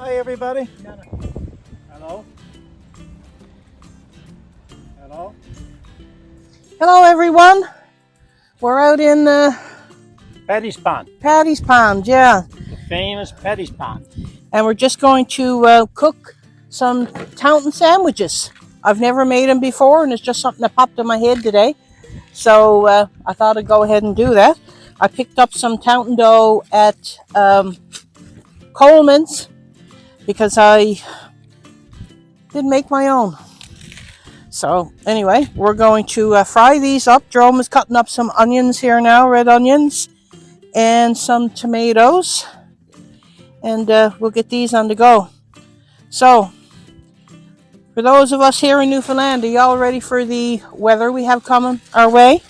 Hi everybody. Hello. Hello. Hello everyone. We're out in Paddy's Pond. Paddy's Pond, yeah. The famous Paddy's Pond. And we're just going to cook some Taunton sandwiches. I've never made them before, and it's just something that popped in my head today. So I thought I'd go ahead and do that. I picked up some Taunton dough at Coleman's because I didn't make my own. So anyway, we're going to fry these up. Jerome is cutting up some onions here now, red onions, and some tomatoes. And we'll get these on the go. So, for those of us here in Newfoundland, are y'all ready for the weather we have coming our way?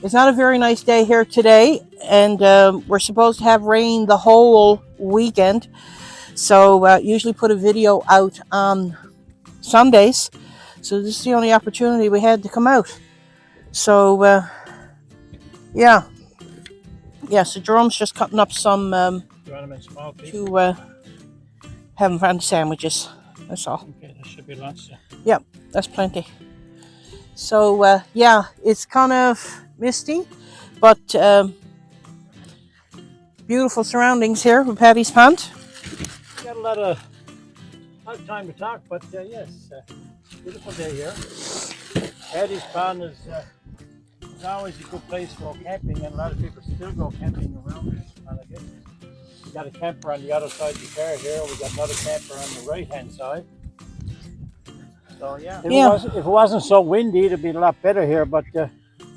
It's not a very nice day here today, and we're supposed to have rain the whole weekend. So, usually put a video out on Sundays. So this is the only opportunity we had to come out. So, yeah. Yeah, so Jerome's just cutting up some to have them for sandwiches. That's all. Okay, there should be lots. Yep, that's plenty. So, yeah, it's kind of misty, but beautiful surroundings here with Paddy's Pond. We got a lot of time to talk, but yes, beautiful day here. Paddy's Pond is always a good place for camping, and a lot of people still go camping around this pond, I guess. We got a camper on the other side of the car here. We got another camper on the right-hand side. So yeah, if it wasn't so windy, it'd be a lot better here. But you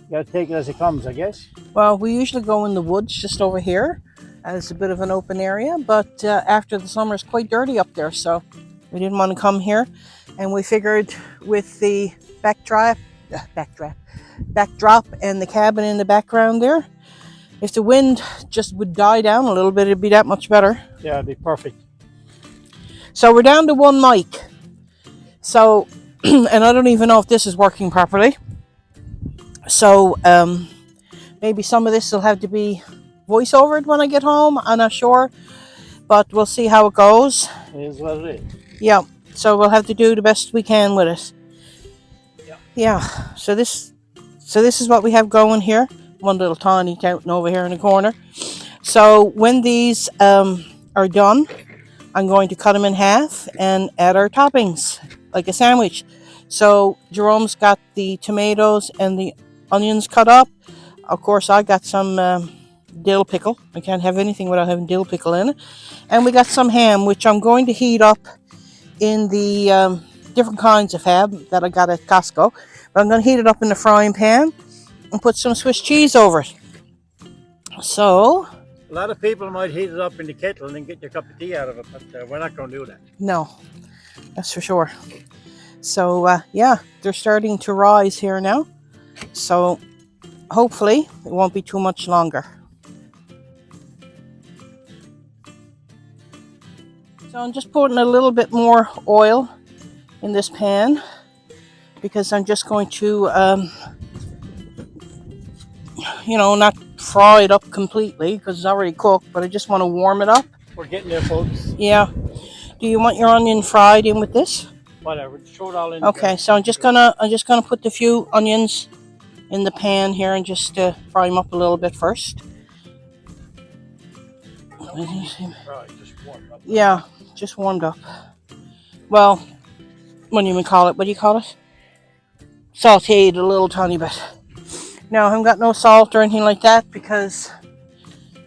gotta take it as it comes, I guess. Well, we usually go in the woods just over here, as a bit of an open area. But after the summer, it's quite dirty up there, so we didn't want to come here. And we figured with the backdrop and the cabin in the background there, if the wind just would die down a little bit, it'd be that much better. Yeah, it'd be perfect. So we're down to one mic. So, and I don't even know if this is working properly. So, maybe some of this will have to be voiceovered when I get home. I'm not sure, but we'll see how it goes. It is what it is. Yeah, so we'll have to do the best we can with it. Yeah. So this is what we have going here. One little tiny Taunton over here in the corner. So when these are done, I'm going to cut them in half and add our toppings like a sandwich. So Jerome's got the tomatoes and the onions cut up. Of course, I got some dill pickle. I can't have anything without having dill pickle in it. And we got some ham, which I'm going to heat up in the different kinds of ham that I got at Costco. But I'm going to heat it up in the frying pan and put some Swiss cheese over it. So, a lot of people might heat it up in the kettle and then get your cup of tea out of it, but we're not going to do that. No, that's for sure. So, yeah, they're starting to rise here now. So, hopefully, it won't be too much longer. So, I'm just putting a little bit more oil in this pan because I'm just going to, not fry it up completely because it's already cooked, but I just want to warm it up. We're getting there, folks. Yeah. Do you want your onion fried in with this? Whatever, throw it all in. Okay, so I'm just gonna put a few onions in the pan here and just fry them up a little bit first. Yeah, just warmed up. Well, what do you call it? What do you call it? Sauteed a little tiny bit. No, I haven't got no salt or anything like that because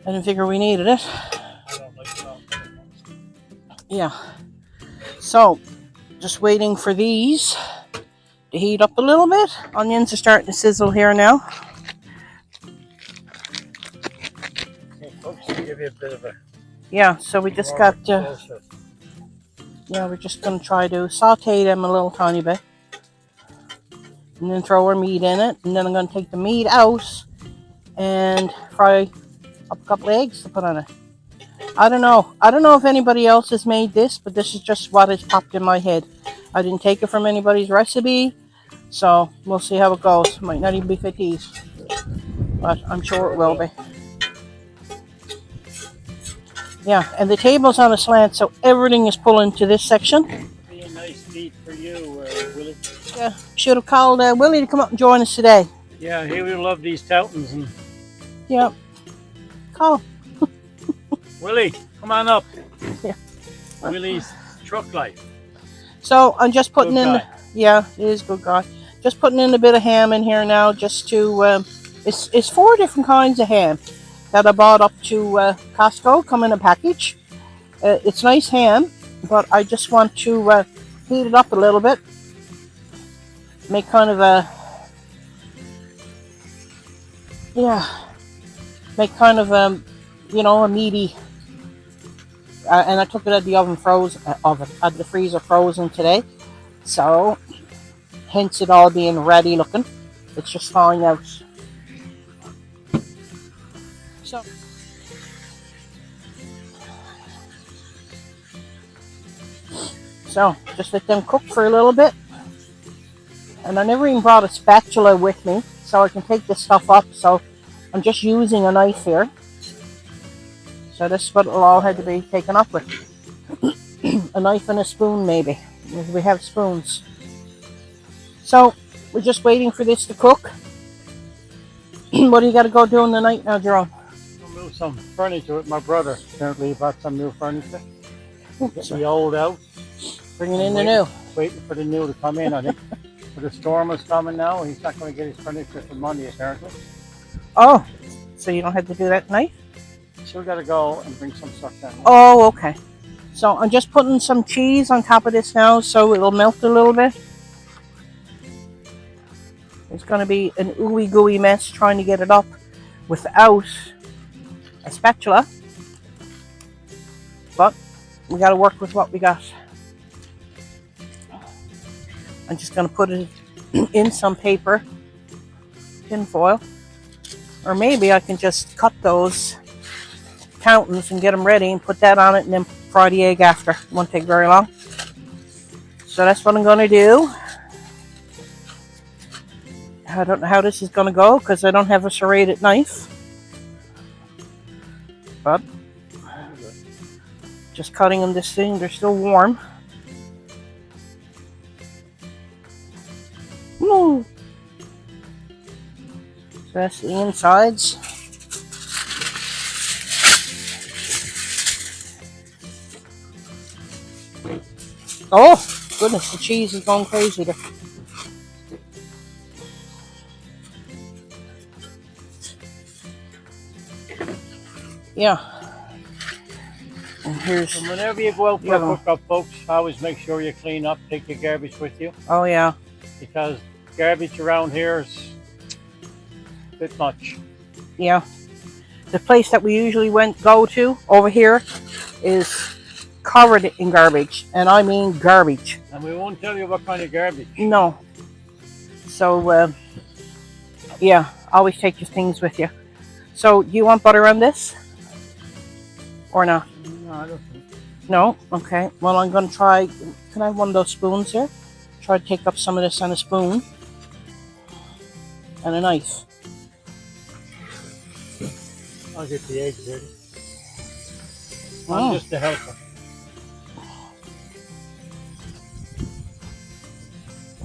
I didn't figure we needed it. I don't like salt. Yeah. So, just waiting for these to heat up a little bit. Onions are starting to sizzle here now. Okay, folks, I'll give you a bit of a... Yeah, so we just got... we're just going to try to saute them a little tiny bit. And then throw our meat in it. And then I'm going to take the meat out and fry up a couple eggs to put on it. I don't know if anybody else has made this, but this is just what has popped in my head. I didn't take it from anybody's recipe, so we'll see how it goes. Might not even be fit to eat, but I'm sure it will be. Yeah, and the table's on a slant, so everything is pulling to this section. Be a nice feed for you, Willie. Yeah, should have called Willie to come up and join us today. Yeah, he would love these toutons. And Yeah, call him. Willie, come on up. Yeah. Willie's truck life. So I'm just putting Good in. guy. Yeah, it is good guy. Just putting in a bit of ham in here now, just to. It's 4 different kinds of ham that I bought up to Costco. Come in a package. It's nice ham, but I just want to heat it up a little bit. Make kind of a. Yeah. Make kind of a meaty. And I took it out of the oven out of the freezer frozen today. So, hence it all being ready looking. It's just thawing out. So, just let them cook for a little bit. And I never even brought a spatula with me, so I can take this stuff up. So, I'm just using a knife here. So this is what it'll all have to be taken up with. A knife and a spoon, maybe. If we have spoons. So, we're just waiting for this to cook. What do you got to go do in the night now, Jerome? I'll move some furniture with my brother. Apparently he bought some new furniture. Get the old out. Bringing in the new. Waiting for the new to come in, I think. But the storm is coming now. He's not going to get his furniture for Monday, apparently. Oh, so you don't have to do that tonight? So we got to go and bring some stuff down. Oh, okay. So I'm just putting some cheese on top of this now so it'll melt a little bit. It's going to be an ooey gooey mess trying to get it up without a spatula. But we got to work with what we got. I'm just going to put it in some paper, tin foil. Or maybe I can just cut those toutons and get them ready and put that on it and then fry the egg after. It won't take very long. So that's what I'm going to do. I don't know how this is going to go because I don't have a serrated knife. But just cutting them this thing, they're still warm. Woo. So that's the insides. Oh, goodness, the cheese is going crazy there. Yeah. And here's. And whenever you go out for a cook-up, folks, always make sure you clean up, take your garbage with you. Oh, yeah. Because garbage around here is a bit much. Yeah. The place that we usually go to over here is covered in garbage, and I mean garbage. And we won't tell you what kind of garbage. No. So, yeah, always take your things with you. So, do you want butter on this? Or not? No, I don't think. No? Okay. Well, I'm going to try. Can I have one of those spoons here? Try to take up some of this on a spoon. And a knife. I'll get the eggs ready. Oh. I'm just a helper.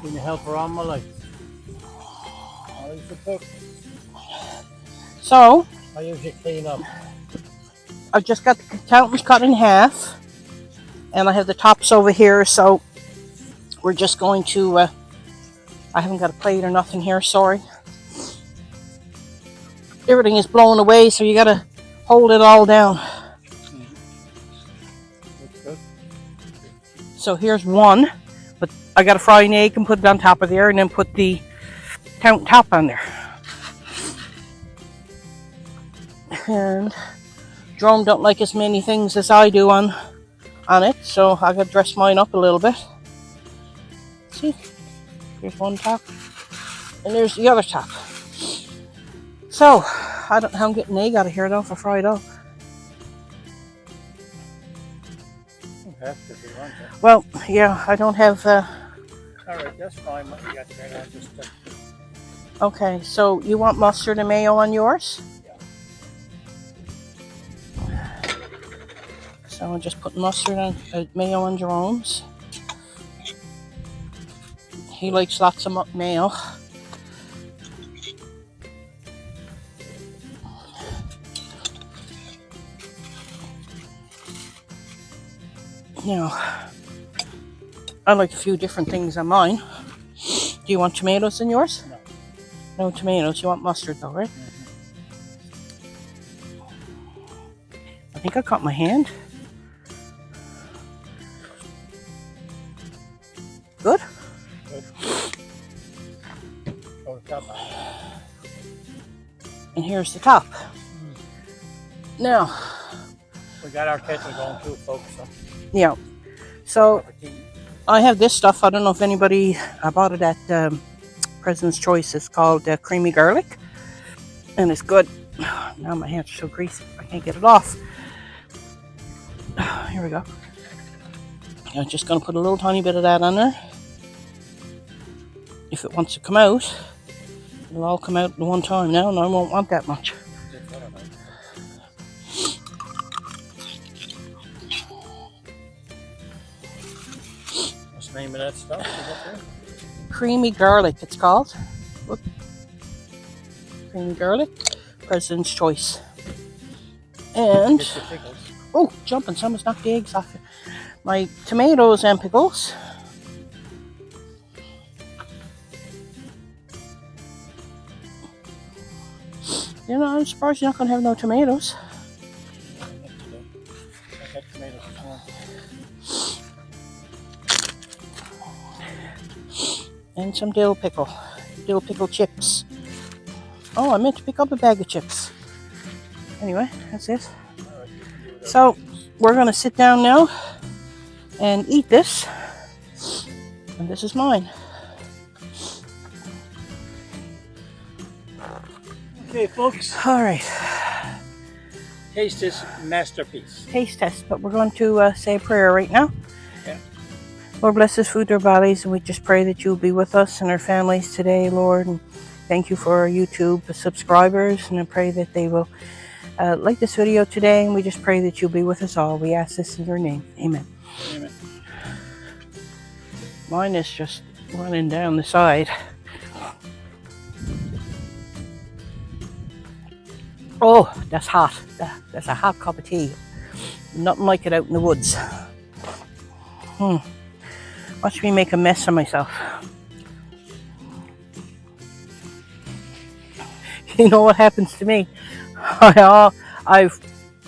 Been a helper all my life. I used to cook. So, I usually clean up. I've just got the toutons cut in half. And I have the tops over here, so we're just going to, I haven't got a plate or nothing here, sorry. Everything is blowing away, so you got to hold it all down. Looks good. So here's one, but I got to fry an egg and put it on top of there, and then put the count top on there. And Jerome don't like as many things as I do on it, so I got to dress mine up a little bit. See, here's one top, and there's the other top. So, I don't know how I'm getting an egg out of here though for fried up. You have to if you want to. Well, yeah, I don't have. Alright, that's fine what you got there. I'll just. Okay, so you want mustard and mayo on yours? Yeah. So I'm just putting mustard and mayo on Jerome's. He likes lots of mayo. Now, I like a few different things on mine. Do you want tomatoes in yours? No. No tomatoes. You want mustard though, right? I think I caught my hand. Good? Good. Go to top. And here's the top. Now, We got our kettle going too, folks. So. yeah. So, I have this stuff. I don't know if anybody, I bought it at President's Choice. It's called creamy garlic. And it's good. Now my hands are so greasy. I can't get it off. Here we go. I'm just going to put a little tiny bit of that on there. If it wants to come out, it'll all come out at one time now, and I won't want that much. What's the name of that stuff? Creamy garlic, it's called. Look. Creamy garlic, President's Choice. And, oh, jumping, someone's knocked the eggs off. My tomatoes and pickles. You know, I'm surprised you're not going to have no tomatoes. And some dill pickle chips. Oh, I meant to pick up a bag of chips. Anyway, that's it. So, we're going to sit down now and eat this. And this is mine. Okay, folks. All right. Taste this masterpiece. Taste test, but we're going to say a prayer right now. Yeah. Lord, bless this food, our bodies, and we just pray that you'll be with us and our families today, Lord. And thank you for our YouTube subscribers, and I pray that they will like this video today, and we just pray that you'll be with us all. We ask this in your name. Amen. Amen. Mine is just running down the side. Oh, that's hot. That's a hot cup of tea. Nothing like it out in the woods. Watch me make a mess of myself. You know what happens to me? I've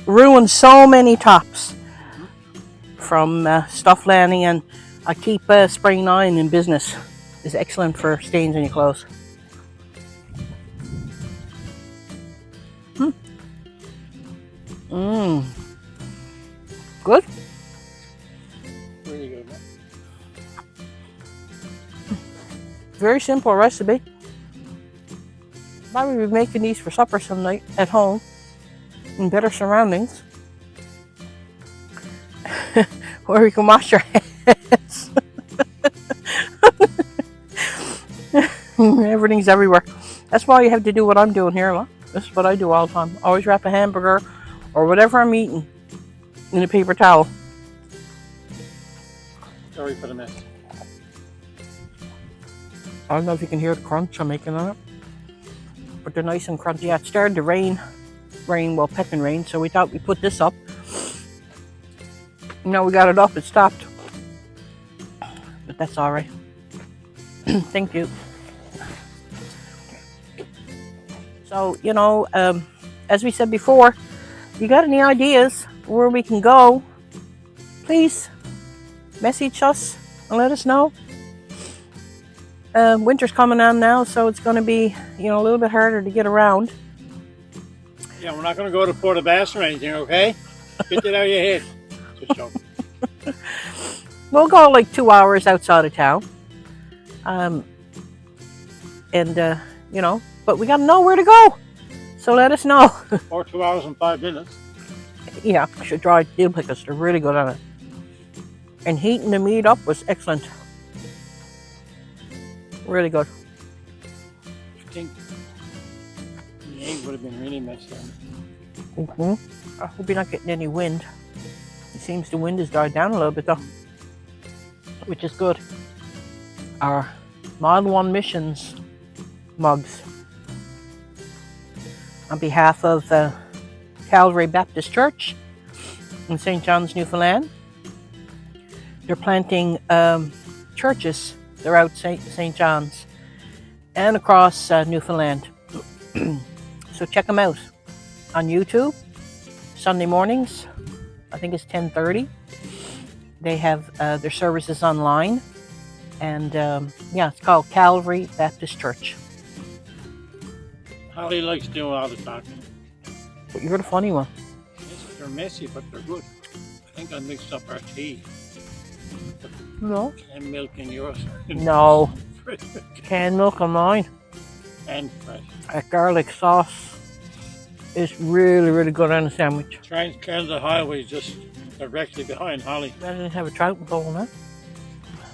ruined so many tops from stuff landing, and I keep spraying iron in business. It's excellent for stains on your clothes. Good? Really good, man. Very simple recipe. Probably be making these for supper some night at home in better surroundings. Where you can wash your hands. Everything's everywhere. That's why you have to do what I'm doing here. Well, this is what I do all the time. Always wrap a hamburger or whatever I'm eating in a paper towel. Sorry for the mess. I don't know if you can hear the crunch I'm making on it, but they're nice and crunchy. Yeah, it started to rain, well, pecking rain, so we thought we'd put this up. Now we got it up, it stopped. But that's all right. Thank you. So, you know, as we said before, you got any ideas where we can go, please message us and let us know. Winter's coming on now, so it's going to be, you know, a little bit harder to get around. Yeah, we're not going to go to Port Bass or anything, okay? Get it out of your head. Just joking. We'll go like 2 hours outside of town. You know, but we got to know where to go. So let us know. Or 2 hours and 5 minutes. Yeah, I should try dill pickles. They're really good on it. And heating the meat up was excellent. Really good. I think the egg would have been really messed up. I hope you're not getting any wind. seems the wind has died down a little bit though, which is good. Our Model 1 Missions mugs on behalf of Calvary Baptist Church in St. John's, Newfoundland. They're planting churches throughout St. John's and across Newfoundland. So check them out on YouTube, Sunday mornings. I think it's 10:30. They have their services online. And yeah, it's called Calvary Baptist Church. Holly likes doing all the talking. But you're the funny one. Yes, they're messy, but they're good. I think I mixed up our tea. No. Canned milk in yours. No. Canned milk on mine. And fresh. That garlic sauce is really, really good on a sandwich. Trans Canada Highway just directly behind Holly. I didn't have a trout bowl, huh?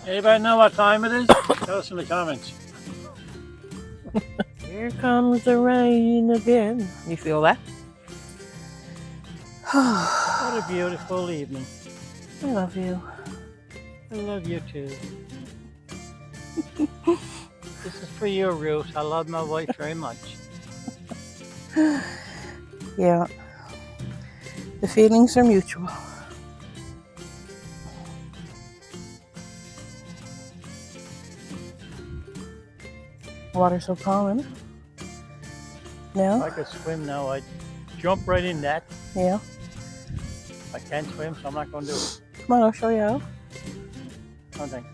Anybody know what time it is? Tell us in the comments. Here comes the rain again. You feel that? What a beautiful evening. I love you. I love you too. This is for you, Ruth. I love my wife very much. Yeah. The feelings are mutual. Water's so calm, isn't it? No? If I could swim now, I'd jump right in that. Yeah. I can't swim, so I'm not going to do it. Come on, I'll show you how. No thanks.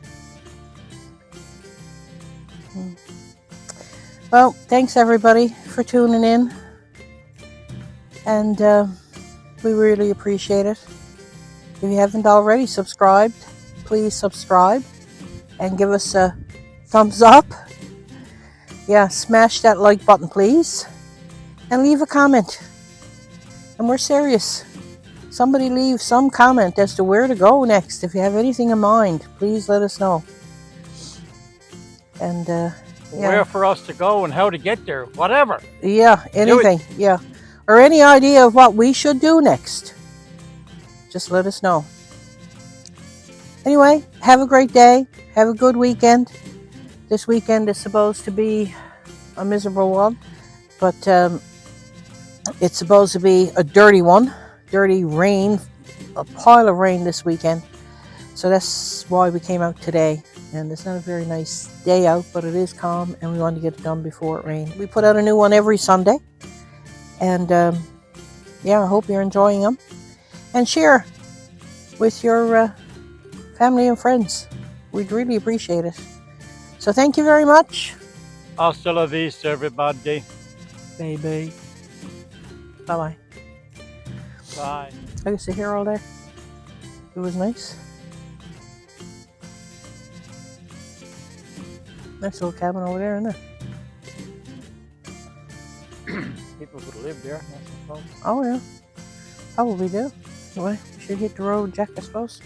Well, thanks everybody for tuning in. And we really appreciate it. If you haven't already subscribed, please subscribe and give us a thumbs up. Yeah, smash that like button, please. And leave a comment. And we're serious. Somebody leave some comment as to where to go next. If you have anything in mind, please let us know. And yeah. Where for us to go and how to get there, whatever. Yeah, anything. Yeah. Or any idea of what we should do next. Just let us know. Anyway, have a great day. Have a good weekend. This weekend is supposed to be a miserable one, but it's supposed to be a dirty one. Dirty rain, a pile of rain this weekend. So that's why we came out today. And it's not a very nice day out, but it is calm, and we want to get it done before it rains. We put out a new one every Sunday. And yeah, I hope you're enjoying them. And share with your family and friends. We'd really appreciate it. So thank you very much. Hasta la vista, everybody. Baby. Bye-bye. Bye. I can sit here all day. It was nice. Nice little cabin over there, isn't it? People could live there, I suppose. Oh, yeah. Probably do. Anyway, we should hit the road, Jack, I suppose.